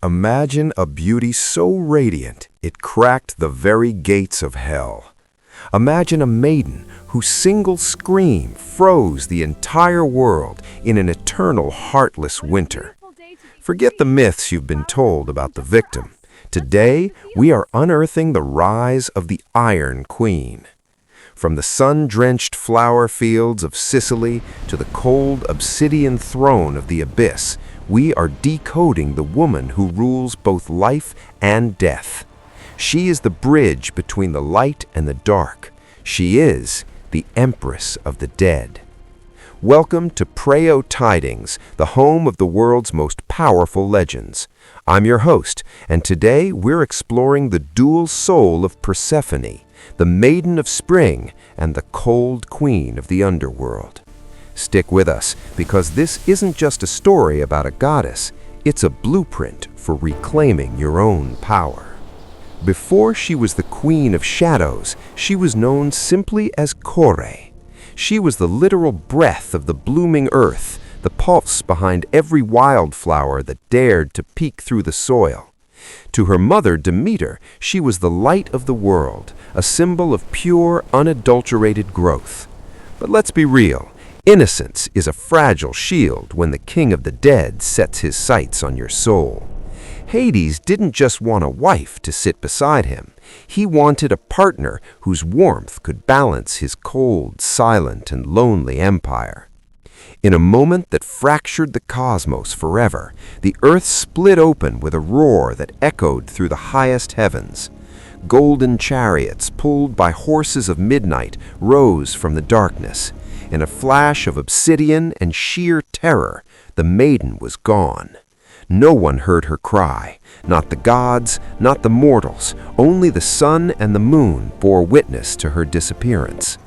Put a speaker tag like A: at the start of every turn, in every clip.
A: Imagine a beauty so radiant it cracked the very gates of hell. Imagine a maiden whose single scream froze the entire world in an eternal heartless winter. Forget the myths you've been told about the victim. Today, we are unearthing the rise of the Iron Queen. From the sun-drenched flower fields of Sicily to the cold obsidian throne of the abyss, we are decoding the woman who rules both life and death. She is the bridge between the light and the dark. She is the Empress of the Dead. Welcome to Preyo Tidings, the home of the world's most powerful legends. I'm your host, and today we're exploring the dual soul of Persephone, the maiden of spring and the cold queen of the underworld. Stick with us, because this isn't just a story about a goddess, it's a blueprint for reclaiming your own power. Before she was the queen of shadows, she was known simply as Kore. She was the literal breath of the blooming earth, the pulse behind every wildflower that dared to peek through the soil. To her mother, Demeter, she was the light of the world, a symbol of pure, unadulterated growth. But let's be real. Innocence is a fragile shield when the king of the dead sets his sights on your soul. Hades didn't just want a wife to sit beside him. He wanted a partner whose warmth could balance his cold, silent, and lonely empire. In a moment that fractured the cosmos forever, the earth split open with a roar that echoed through the highest heavens. Golden chariots, pulled by horses of midnight, rose from the darkness. In a flash of obsidian and sheer terror, the maiden was gone. No one heard her cry, not the gods, not the mortals. Only the sun and the moon bore witness to her disappearance.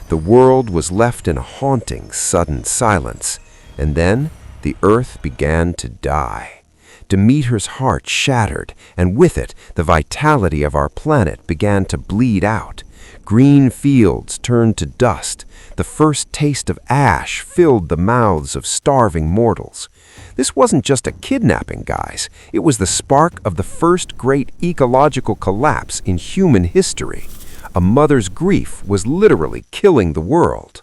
A: The world was left in a haunting, sudden silence, and then the earth began to die. Demeter's heart shattered, and with it, the vitality of our planet began to bleed out. Green fields turned to dust. The first taste of ash filled the mouths of starving mortals. This wasn't just a kidnapping, guys. It was the spark of the first great ecological collapse in human history. A mother's grief was literally killing the world.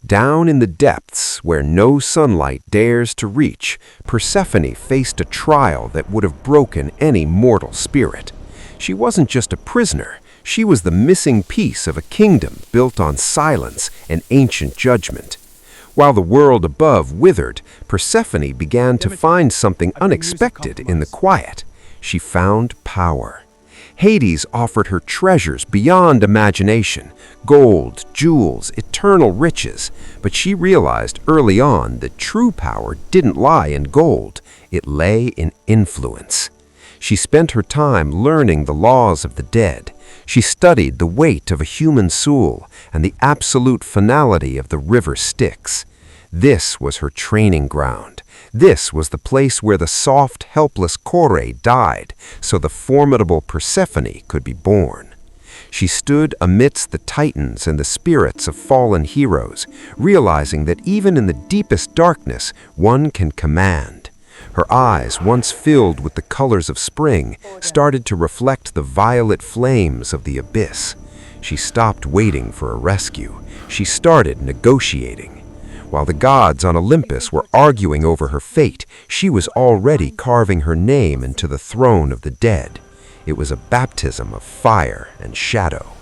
A: Down in the depths, where no sunlight dares to reach, Persephone faced a trial that would have broken any mortal spirit. She wasn't just a prisoner. She was the missing piece of a kingdom built on silence and ancient judgment. While the world above withered, Persephone began to find something unexpected in the quiet. She found power. Hades offered her treasures beyond imagination, gold, jewels, eternal riches. But she realized early on that true power didn't lie in gold, it lay in influence. She spent her time learning the laws of the dead. She studied the weight of a human soul and the absolute finality of the river Styx. This was her training ground. This was the place where the soft, helpless Kore died, so the formidable Persephone could be born. She stood amidst the titans and the spirits of fallen heroes, realizing that even in the deepest darkness, one can command. Her eyes, once filled with the colors of spring, started to reflect the violet flames of the abyss. She stopped waiting for a rescue. She started negotiating. While the gods on Olympus were arguing over her fate, she was already carving her name into the throne of the dead. It was a baptism of fire and shadow.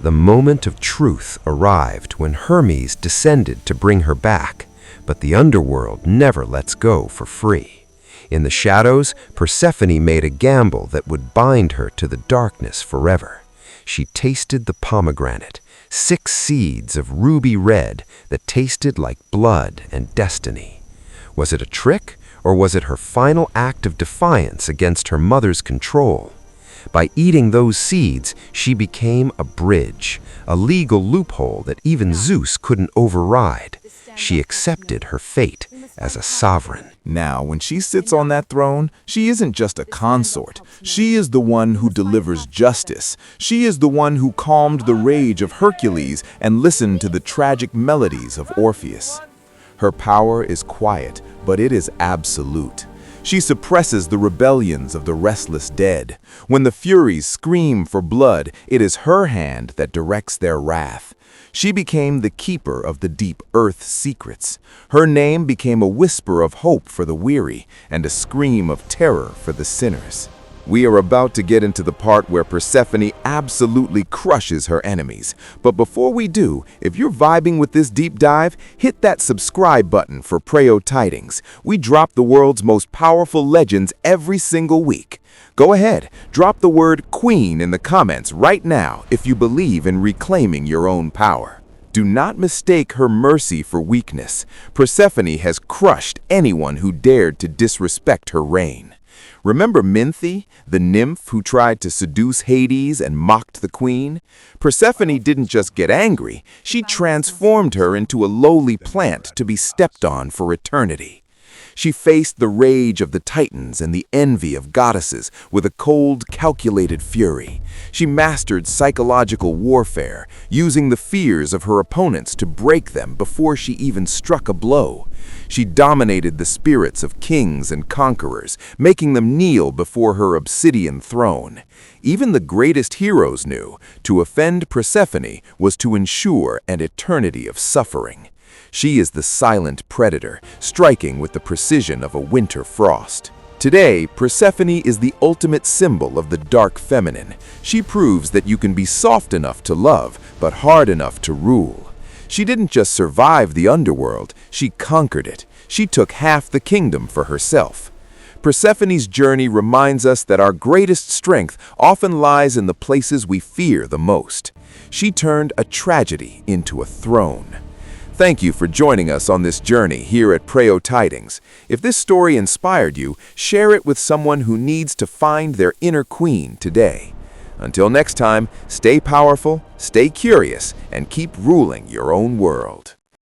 A: The moment of truth arrived when Hermes descended to bring her back. But the underworld never lets go for free. In the shadows, Persephone made a gamble that would bind her to the darkness forever. She tasted the pomegranate, 6 seeds of ruby red that tasted like blood and destiny. Was it a trick, or was it her final act of defiance against her mother's control? By eating those seeds, she became a bridge, a legal loophole that even Zeus couldn't override. She accepted her fate as a sovereign.
B: Now, when she sits on that throne, she isn't just a consort. She is the one who delivers justice. She is the one who calmed the rage of Hercules and listened to the tragic melodies of Orpheus. Her power is quiet, but it is absolute. She suppresses the rebellions of the restless dead. When the Furies scream for blood, it is her hand that directs their wrath. She became the keeper of the deep earth's secrets. Her name became a whisper of hope for the weary and a scream of terror for the sinners. We are about to get into the part where Persephone absolutely crushes her enemies. But before we do, if you're vibing with this deep dive, hit that subscribe button for Preyo Tidings. We drop the world's most powerful legends every single week. Go ahead, drop the word queen in the comments right now if you believe in reclaiming your own power. Do not mistake her mercy for weakness. Persephone has crushed anyone who dared to disrespect her reign. Remember Minthe, the nymph who tried to seduce Hades and mocked the queen? Persephone didn't just get angry, she transformed her into a lowly plant to be stepped on for eternity. She faced the rage of the Titans and the envy of goddesses with a cold, calculated fury. She mastered psychological warfare, using the fears of her opponents to break them before she even struck a blow. She dominated the spirits of kings and conquerors, making them kneel before her obsidian throne. Even the greatest heroes knew to offend Persephone was to ensure an eternity of suffering. She is the silent predator, striking with the precision of a winter frost. Today, Persephone is the ultimate symbol of the dark feminine. She proves that you can be soft enough to love, but hard enough to rule. She didn't just survive the underworld, she conquered it. She took half the kingdom for herself. Persephone's journey reminds us that our greatest strength often lies in the places we fear the most. She turned a tragedy into a throne. Thank you for joining us on this journey here at Preyo Tidings. If this story inspired you, share it with someone who needs to find their inner queen today. Until next time, stay powerful, stay curious, and keep ruling your own world.